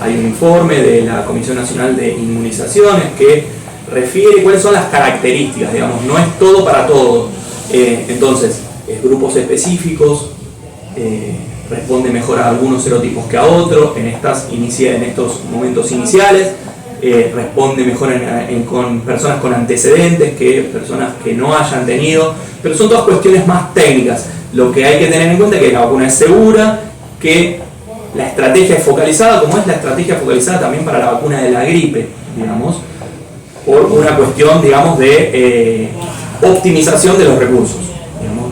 [SPEAKER 2] hay un informe de la Comisión Nacional de Inmunizaciones que refiere cuáles son las características, digamos, no es todo para todo. Entonces, grupos específicos, responde mejor a algunos serotipos que a otros en estos momentos iniciales, responde mejor con personas con antecedentes que personas que no hayan tenido, pero son todas cuestiones más técnicas. Lo que hay que tener en cuenta es que la vacuna es segura, que la estrategia es focalizada, como es la estrategia focalizada también para la vacuna de la gripe, digamos, por una cuestión, digamos, de optimización de los recursos. Digamos,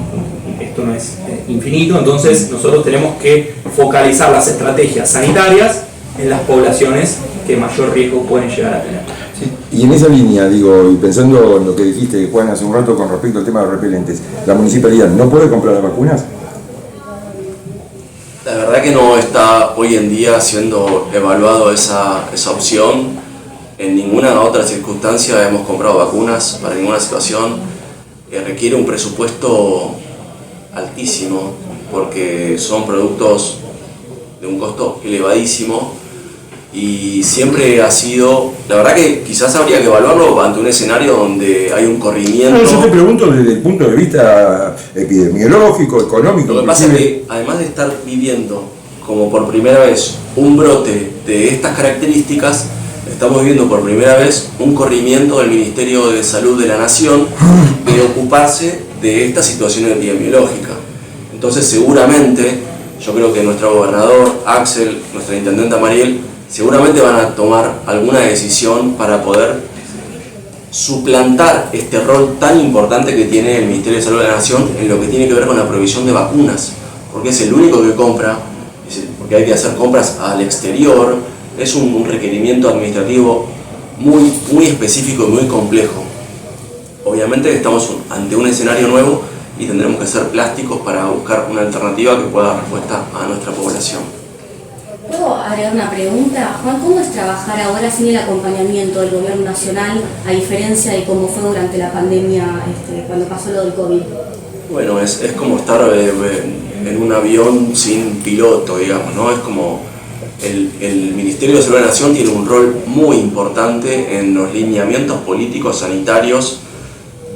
[SPEAKER 2] esto no es infinito, entonces nosotros tenemos que focalizar las estrategias sanitarias en las poblaciones que mayor riesgo pueden llegar a tener.
[SPEAKER 4] Sí. Y en esa línea, digo, y pensando en lo que dijiste, Juan, hace un rato con respecto al tema de repelentes, ¿la municipalidad no puede comprar las vacunas?
[SPEAKER 1] La verdad que no está hoy en día siendo evaluado esa opción. En ninguna otra circunstancia hemos comprado vacunas para ninguna situación. Requiere un presupuesto altísimo porque son productos de un costo elevadísimo y siempre ha sido, la verdad que quizás habría que evaluarlo ante un escenario donde hay un corrimiento.
[SPEAKER 4] No, yo te pregunto desde el punto de vista epidemiológico, económico.
[SPEAKER 1] Lo que pasa es que además de estar viviendo como por primera vez un brote de estas características, estamos viviendo por primera vez un corrimiento del Ministerio de Salud de la Nación de ocuparse de esta situación epidemiológica. Entonces seguramente, yo creo que nuestro gobernador, Axel, nuestra intendenta Mariel, seguramente van a tomar alguna decisión para poder suplantar este rol tan importante que tiene el Ministerio de Salud de la Nación en lo que tiene que ver con la provisión de vacunas, porque es el único que compra, porque hay que hacer compras al exterior, es un requerimiento administrativo muy específico y muy complejo. Obviamente estamos ante un escenario nuevo y tendremos que ser plásticos para buscar una alternativa que pueda dar respuesta a nuestra población.
[SPEAKER 7] ¿Puedo agregar una pregunta? Juan, ¿cómo es trabajar ahora sin el acompañamiento del gobierno nacional, a diferencia de cómo fue durante la pandemia, cuando pasó lo del COVID?
[SPEAKER 1] Bueno, es como estar en un avión sin piloto, digamos, ¿no? Es como el Ministerio de Salud de la Nación tiene un rol muy importante en los lineamientos políticos sanitarios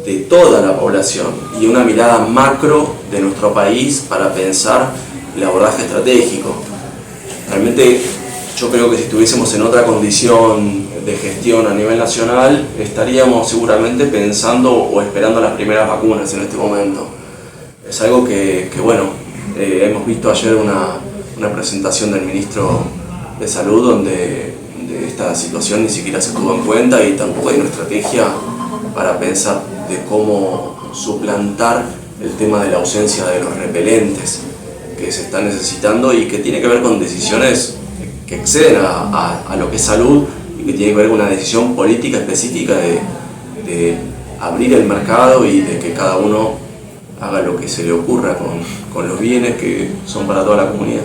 [SPEAKER 1] de toda la población y una mirada macro de nuestro país para pensar el abordaje estratégico. Realmente yo creo que si estuviésemos en otra condición de gestión a nivel nacional, estaríamos seguramente pensando o esperando las primeras vacunas en este momento. Es algo que bueno, hemos visto ayer una presentación del ministro de Salud donde esta situación ni siquiera se tuvo en cuenta y tampoco hay una estrategia para pensar de cómo suplantar el tema de la ausencia de los repelentes que se están necesitando y que tiene que ver con decisiones que exceden a lo que es salud y que tiene que ver con una decisión política específica de abrir el mercado y de que cada uno haga lo que se le ocurra con los bienes que son para toda la comunidad.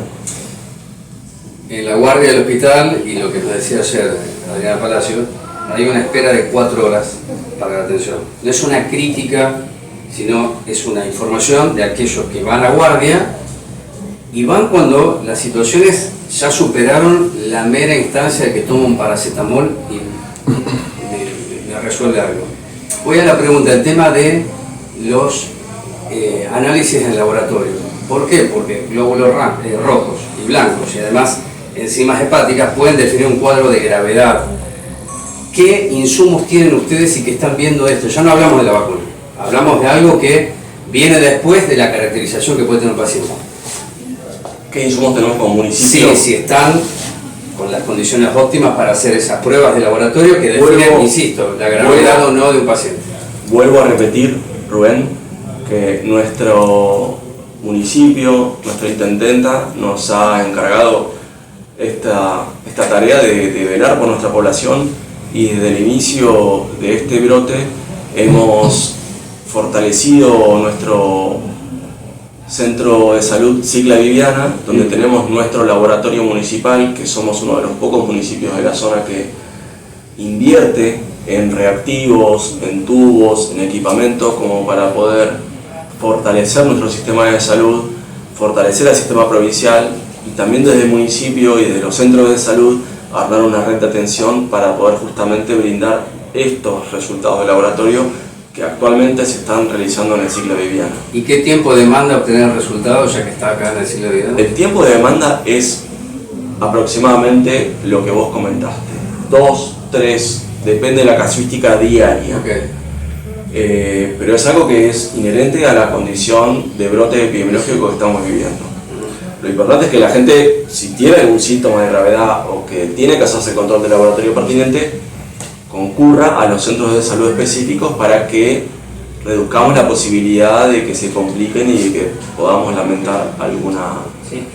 [SPEAKER 3] En la guardia del hospital, y lo que nos decía ayer Adriana Palacio, hay una espera de 4 horas para la atención. No es una crítica, sino es una información de aquellos que van a guardia y van cuando las situaciones ya superaron la mera instancia de que toma un paracetamol y me resuelve algo. Voy a la pregunta, el tema de los análisis en laboratorio. ¿Por qué? Porque glóbulos rojos y blancos y además enzimas hepáticas pueden definir un cuadro de gravedad. ¿Qué insumos tienen ustedes y que están viendo esto? Ya no hablamos de la vacuna, hablamos de algo que viene después de la caracterización que puede tener un paciente.
[SPEAKER 1] ¿Qué insumos tenemos como municipio?
[SPEAKER 3] Sí, si están con las condiciones óptimas para hacer esas pruebas de laboratorio que definen, insisto, la gravedad o no de un paciente.
[SPEAKER 1] Vuelvo a repetir, Rubén, que nuestro municipio, nuestra intendenta, nos ha encargado esta tarea de velar por nuestra población y desde el inicio de este brote hemos fortalecido Centro de Salud Sigla Viviana, donde tenemos nuestro laboratorio municipal, que somos uno de los pocos municipios de la zona que invierte en reactivos, en tubos, en equipamientos, como para poder fortalecer nuestro sistema de salud, fortalecer el sistema provincial y también desde el municipio y desde los centros de salud armar una red de atención para poder justamente brindar estos resultados de laboratorio que actualmente se están realizando en el Sigla Viviana.
[SPEAKER 3] ¿Y qué tiempo demanda obtener resultados ya que está acá en el Sigla Viviana?
[SPEAKER 1] El tiempo de demanda es aproximadamente lo que vos comentaste, 2, 3, depende de la casuística diaria.
[SPEAKER 3] Okay.
[SPEAKER 1] Pero es algo que es inherente a la condición de brote epidemiológico que estamos viviendo. Lo importante es que la gente, si tiene algún síntoma de gravedad o que tiene que hacerse el control de laboratorio pertinente, concurra a los centros de salud específicos para que reduzcamos la posibilidad de que se compliquen y de que podamos lamentar alguna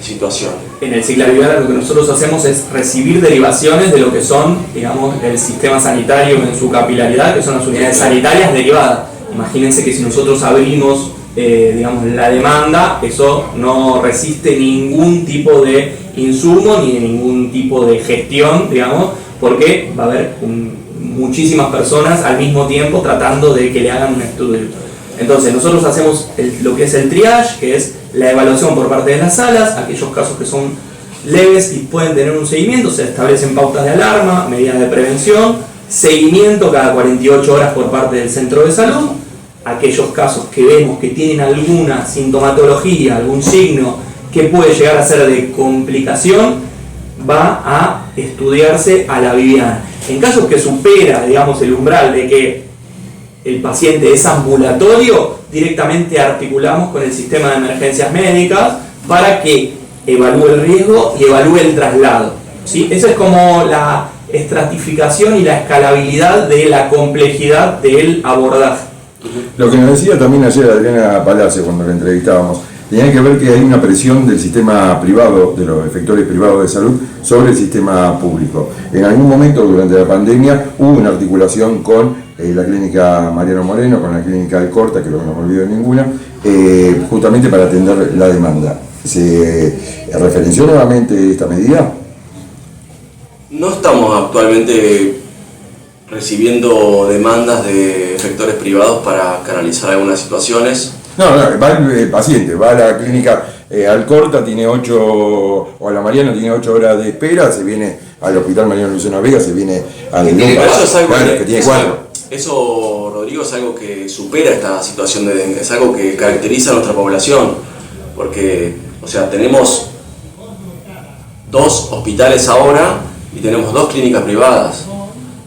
[SPEAKER 1] situación.
[SPEAKER 2] En el Sigla Viviana lo que nosotros hacemos es recibir derivaciones de lo que son, digamos, el sistema sanitario en su capilaridad, que son las unidades sanitarias derivadas. Imagínense que si nosotros abrimos digamos, la demanda, eso no resiste ningún tipo de insumo ni de ningún tipo de gestión, digamos, porque va a haber muchísimas personas al mismo tiempo tratando de que le hagan un estudio. Entonces nosotros hacemos lo que es el triage, que es la evaluación por parte de las salas, aquellos casos que son leves y pueden tener un seguimiento, se establecen pautas de alarma, medidas de prevención, seguimiento cada 48 horas por parte del centro de salud. Aquellos casos que vemos que tienen alguna sintomatología, algún signo que puede llegar a ser de complicación, va a estudiarse a la Viviana. En casos que supera, digamos, el umbral de que el paciente es ambulatorio, directamente articulamos con el sistema de emergencias médicas para que evalúe el riesgo y evalúe el traslado, ¿sí? Esa es como la estratificación y la escalabilidad de la complejidad del abordaje.
[SPEAKER 4] Lo que nos decía también ayer Adriana Palacio cuando la entrevistábamos, tenía que ver que hay una presión del sistema privado, de los efectores privados de salud, sobre el sistema público. En algún momento durante la pandemia hubo una articulación con la clínica Mariano Moreno, con la clínica Alcorta, que no me olvido de ninguna, justamente para atender la demanda. ¿Se referenció nuevamente esta medida?
[SPEAKER 1] No estamos actualmente recibiendo demandas de efectores privados para canalizar algunas situaciones.
[SPEAKER 4] No, va el paciente, va a la clínica Alcorta, tiene 8, o a la Mariano tiene 8 horas de espera, se viene al hospital Mariano Luciano Vega, se viene al
[SPEAKER 1] Eso es algo
[SPEAKER 4] que tiene 4.
[SPEAKER 1] Eso, Rodrigo, es algo que supera esta situación de dengue, es algo que caracteriza a nuestra población, porque, o sea, tenemos 2 hospitales ahora y tenemos 2 clínicas privadas,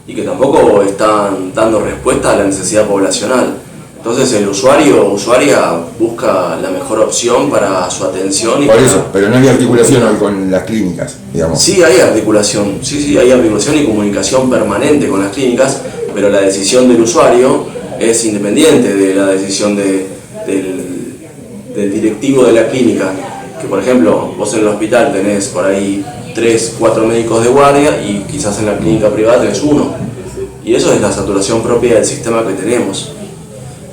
[SPEAKER 1] y que tampoco están dando respuesta a la necesidad poblacional. Entonces el usuario o usuaria busca la mejor opción para su atención.
[SPEAKER 4] Por eso, pero no hay articulación hoy con las clínicas, digamos.
[SPEAKER 1] Sí hay articulación, sí hay articulación y comunicación permanente con las clínicas, pero la decisión del usuario es independiente de la decisión del directivo de la clínica. Que por ejemplo, vos en el hospital tenés por ahí 3, 4 médicos de guardia y quizás en la clínica privada tenés 1. Y eso es la saturación propia del sistema que tenemos.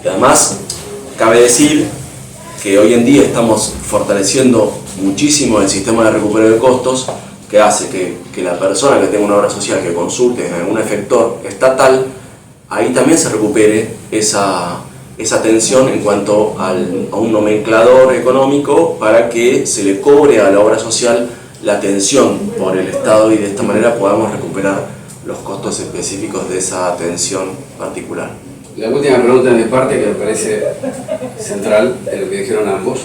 [SPEAKER 1] Y además, cabe decir que hoy en día estamos fortaleciendo muchísimo el sistema de recupero de costos, que hace que la persona que tenga una obra social que consulte en algún efector estatal, ahí también se recupere esa atención en cuanto a un nomenclador económico para que se le cobre a la obra social la atención por el Estado y de esta manera podamos recuperar los costos específicos de esa atención particular.
[SPEAKER 3] La última pregunta de mi parte, que me parece central en lo que dijeron ambos,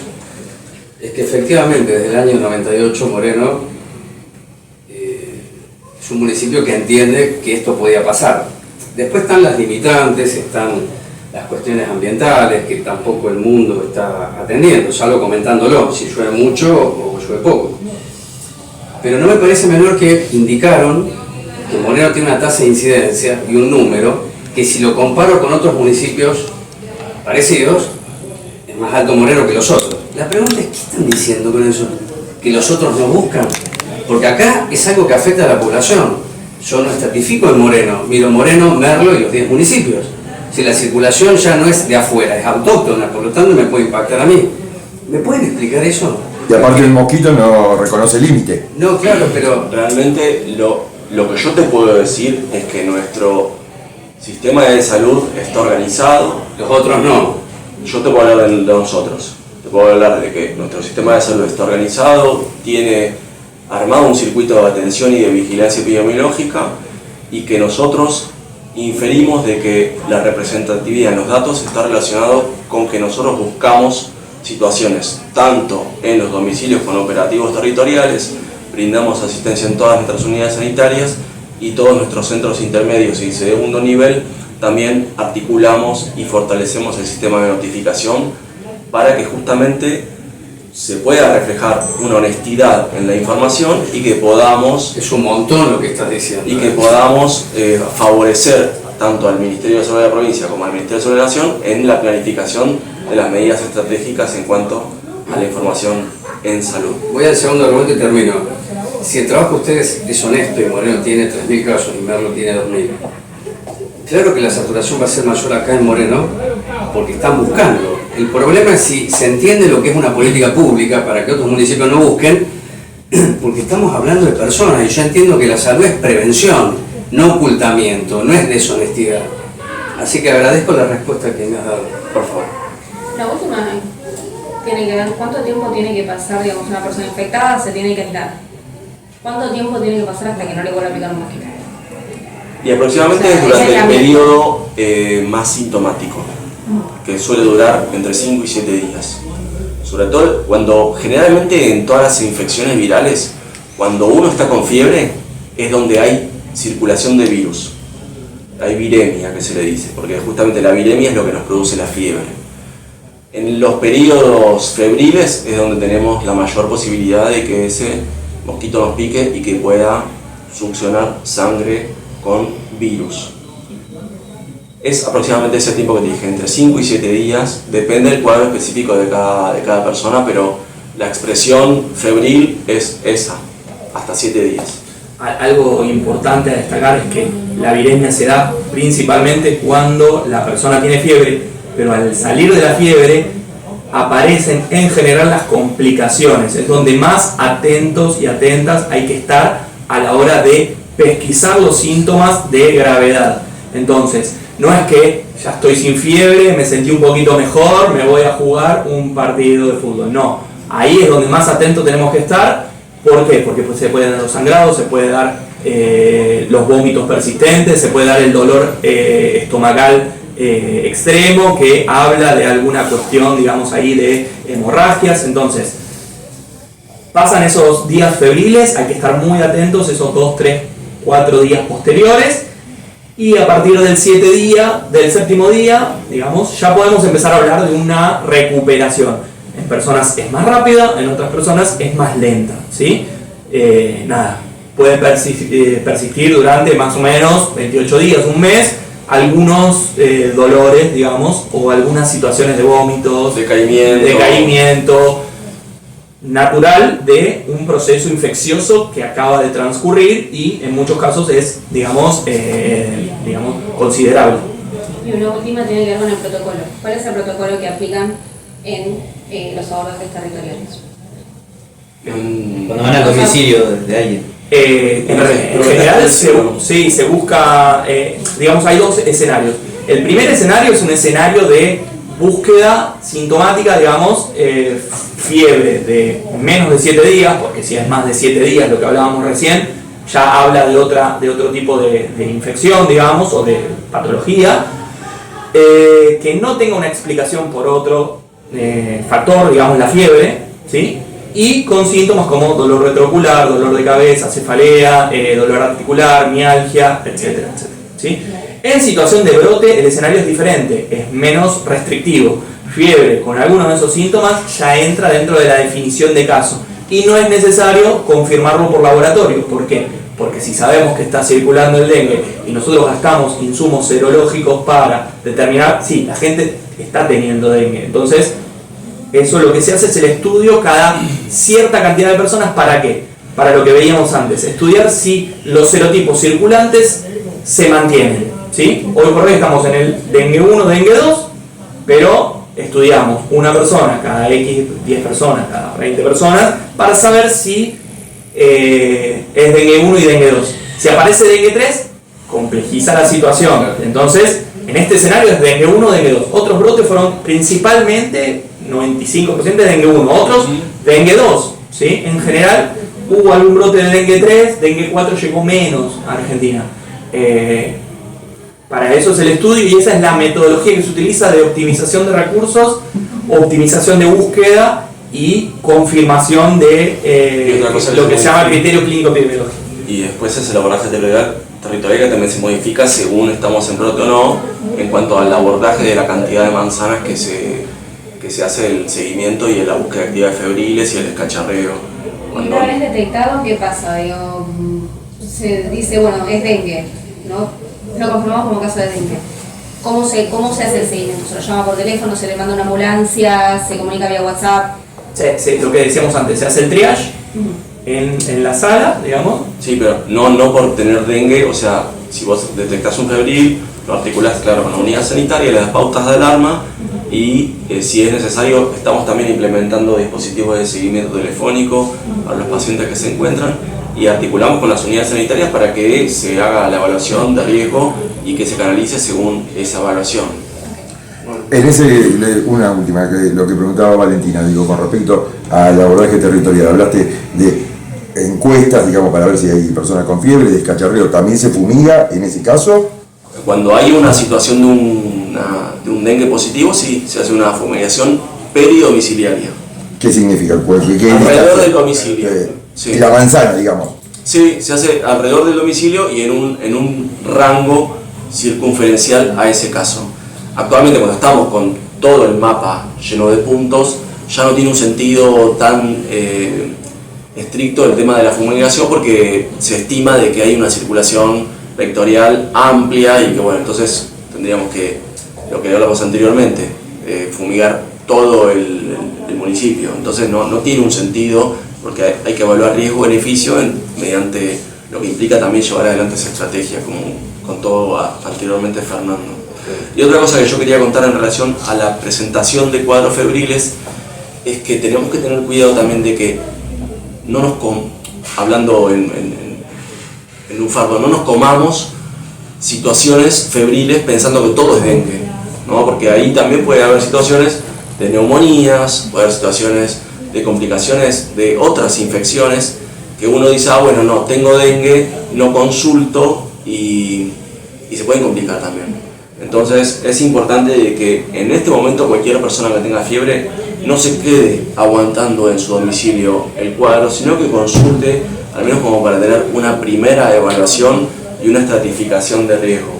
[SPEAKER 3] es que efectivamente desde el año 98 Moreno es un municipio que entiende que esto podía pasar. Después están las limitantes, están las cuestiones ambientales que tampoco el mundo está atendiendo, salvo comentándolo, si llueve mucho o llueve poco. Pero no me parece menor que indicaron que Moreno tiene una tasa de incidencia y un número que si lo comparo con otros municipios parecidos, es más alto Moreno que los otros. La pregunta es, ¿qué están diciendo con eso? ¿Que los otros no buscan? Porque acá es algo que afecta a la población. Yo no estratifico en Moreno, miro Moreno, Merlo y los 10 municipios. Si la circulación ya no es de afuera, es autóctona, por lo tanto me puede impactar a mí. ¿Me pueden explicar eso?
[SPEAKER 4] Y aparte el mosquito no reconoce límite.
[SPEAKER 3] No, claro, pero
[SPEAKER 1] Realmente lo que yo te puedo decir es que nuestro sistema de salud está organizado.
[SPEAKER 3] los otros no.
[SPEAKER 1] Yo te puedo hablar de nosotros. Te puedo hablar de que nuestro sistema de salud está organizado, tiene armado un circuito de atención y de vigilancia epidemiológica, y que nosotros inferimos de que la representatividad en los datos está relacionado con que nosotros buscamos situaciones tanto en los domicilios con operativos territoriales, brindamos asistencia en todas nuestras unidades sanitarias y todos nuestros centros intermedios y segundo nivel también articulamos y fortalecemos el sistema de notificación para que justamente se pueda reflejar una honestidad en la información y que podamos
[SPEAKER 3] Es un montón lo que estás diciendo.
[SPEAKER 1] favorecer tanto al Ministerio de Salud de la provincia como al Ministerio de Salud de la Nación en la planificación de las medidas estratégicas en cuanto a la información en salud.
[SPEAKER 3] Voy al segundo argumento y termino. Si el trabajo de ustedes es honesto y Moreno tiene 3.000 casos y Merlo tiene 2.000, claro que la saturación va a ser mayor acá en Moreno porque están buscando. El problema es si se entiende lo que es una política pública para que otros municipios no busquen, porque estamos hablando de personas y yo entiendo que la salud es prevención, no ocultamiento, no es deshonestidad. Así que agradezco la respuesta que me has dado. Por favor.
[SPEAKER 5] La última tiene que ver cuánto tiempo tiene que pasar, digamos, una persona infectada se tiene que aislar. ¿Cuánto tiempo tiene que pasar hasta que no le vuelva a picar un mosquito?
[SPEAKER 1] Y aproximadamente
[SPEAKER 5] O sea,
[SPEAKER 1] es durante
[SPEAKER 5] esa es
[SPEAKER 1] el
[SPEAKER 5] la
[SPEAKER 1] periodo más sintomático, que suele durar entre 5 y 7 días. Sobre todo cuando, generalmente en todas las infecciones virales, cuando uno está con fiebre, es donde hay circulación de virus. Hay viremia, que se le dice, porque justamente la viremia es lo que nos produce la fiebre. En los periodos febriles es donde tenemos la mayor posibilidad de que ese mosquito nos pique y que pueda succionar sangre con virus. Es aproximadamente ese tiempo que te dije, entre 5 y 7 días, depende del cuadro específico de cada persona, pero la expresión febril es esa, hasta 7 días.
[SPEAKER 2] Algo importante a destacar es que la viremia se da principalmente cuando la persona tiene fiebre, pero al salir de la fiebre aparecen en general las complicaciones. Es donde más atentos y atentas hay que estar a la hora de pesquisar los síntomas de gravedad. Entonces, no es que ya estoy sin fiebre, me sentí un poquito mejor, me voy a jugar un partido de fútbol. No, ahí es donde más atentos tenemos que estar. ¿Por qué? Porque pues, se pueden dar los sangrados, se puede dar los vómitos persistentes, se puede dar el dolor estomacal extremo que habla de alguna cuestión, digamos, ahí de hemorragias. Entonces, pasan esos días febriles, hay que estar muy atentos esos 2, 3, 4 días posteriores. Y a partir del séptimo día, digamos, ya podemos empezar a hablar de una recuperación. En personas es más rápida, en otras personas es más lenta, ¿sí? Puede persistir durante más o menos 28 días, un mes, algunos dolores, digamos, o algunas situaciones de vómitos, decaimiento natural de un proceso infeccioso que acaba de transcurrir y en muchos casos es, digamos, considerable.
[SPEAKER 5] Y una última tiene que ver con el protocolo. ¿Cuál es el protocolo que aplican en los abordajes territoriales?
[SPEAKER 8] Cuando van al domicilio de alguien.
[SPEAKER 2] En general se busca, digamos, hay dos escenarios. El primer escenario es un escenario de búsqueda sintomática, digamos, fiebre de menos de 7 días, porque si es más de 7 días, lo que hablábamos recién, ya habla de otro tipo de infección, digamos, o de patología, que no tenga una explicación por otro factor, digamos, la fiebre, ¿sí? Y con síntomas como dolor retroocular, dolor de cabeza, cefalea, dolor articular, mialgia, etcétera, etcétera, ¿sí? En situación de brote el escenario es diferente, es menos restrictivo. Fiebre con algunos de esos síntomas ya entra dentro de la definición de caso y no es necesario confirmarlo por laboratorio. ¿Por qué? Porque si sabemos que está circulando el dengue y nosotros gastamos insumos serológicos para determinar si la gente está teniendo dengue, entonces eso lo que se hace es el estudio cada cierta cantidad de personas. ¿Para qué? Para lo que veíamos antes, estudiar si los serotipos circulantes se mantienen, ¿sí? Hoy por hoy estamos en el dengue 1, dengue 2, pero estudiamos una persona cada X, 10 personas, cada 20 personas, para saber si es dengue 1 y dengue 2. Si aparece dengue 3, complejiza la situación. Entonces, en este escenario es dengue 1 o dengue 2. Otros brotes fueron principalmente 95% de dengue 1, otros dengue 2. ¿Sí? En general, hubo algún brote de dengue 3, dengue 4 llegó menos a Argentina. Para eso es el estudio y esa es la metodología que se utiliza de optimización de recursos, optimización de búsqueda y confirmación de lo que se llama criterio clínico epidemiológico.
[SPEAKER 1] Y después ese abordaje territorial que también se modifica según estamos en brote o no, en cuanto al abordaje de la cantidad de manzanas que se hace el seguimiento y la búsqueda de actividades febriles y el descacharreo.
[SPEAKER 5] Una vez detectado, ¿qué pasa? Digo, se dice, bueno, es dengue, ¿no? Lo confirmamos como caso de dengue. ¿Cómo se hace el seguimiento? ¿Se lo llama por teléfono? ¿Se le manda una ambulancia? ¿Se comunica vía WhatsApp?
[SPEAKER 2] Sí, lo que decíamos antes, se hace el triage en la sala, digamos.
[SPEAKER 1] Sí, pero no por tener dengue, o sea, si vos detectás un febril, lo articulás, claro, con la unidad sanitaria, le das pautas de alarma y si es necesario, estamos también implementando dispositivos de seguimiento telefónico para los pacientes que se encuentran y articulamos con las unidades sanitarias para que se haga la evaluación de riesgo y que se canalice según esa evaluación.
[SPEAKER 4] En una última, lo que preguntaba Valentina, digo, con respecto al abordaje territorial, hablaste de encuestas, digamos, para ver si hay personas con fiebre, descacharreo, ¿también se fumiga en ese caso?
[SPEAKER 1] Cuando hay una situación de un dengue positivo, sí, se hace una fumigación peridomiciliaria.
[SPEAKER 4] ¿Qué significa?
[SPEAKER 1] Alrededor del domicilio. Sí.
[SPEAKER 4] La manzana, digamos.
[SPEAKER 1] Sí, se hace alrededor del domicilio y en un rango circunferencial a ese caso. Actualmente, cuando estamos con todo el mapa lleno de puntos, ya no tiene un sentido tan estricto el tema de la fumigación porque se estima de que hay una circulación vectorial amplia y que bueno, entonces tendríamos que, lo que hablamos anteriormente, fumigar todo el municipio. Entonces no tiene un sentido porque hay que evaluar riesgo-beneficio mediante lo que implica también llevar adelante esa estrategia, como contó anteriormente Fernando. Y otra cosa que yo quería contar en relación a la presentación de cuadros febriles es que tenemos que tener cuidado también de que hablando en un fardo, no nos comamos situaciones febriles pensando que todo es dengue, ¿no? Porque ahí también puede haber situaciones de neumonías, puede haber situaciones de complicaciones de otras infecciones que uno dice, bueno, no, tengo dengue, no consulto y se pueden complicar también. Entonces es importante de que en este momento cualquier persona que tenga fiebre no se quede aguantando en su domicilio el cuadro, sino que consulte, al menos como para tener una primera evaluación y una estratificación de riesgo.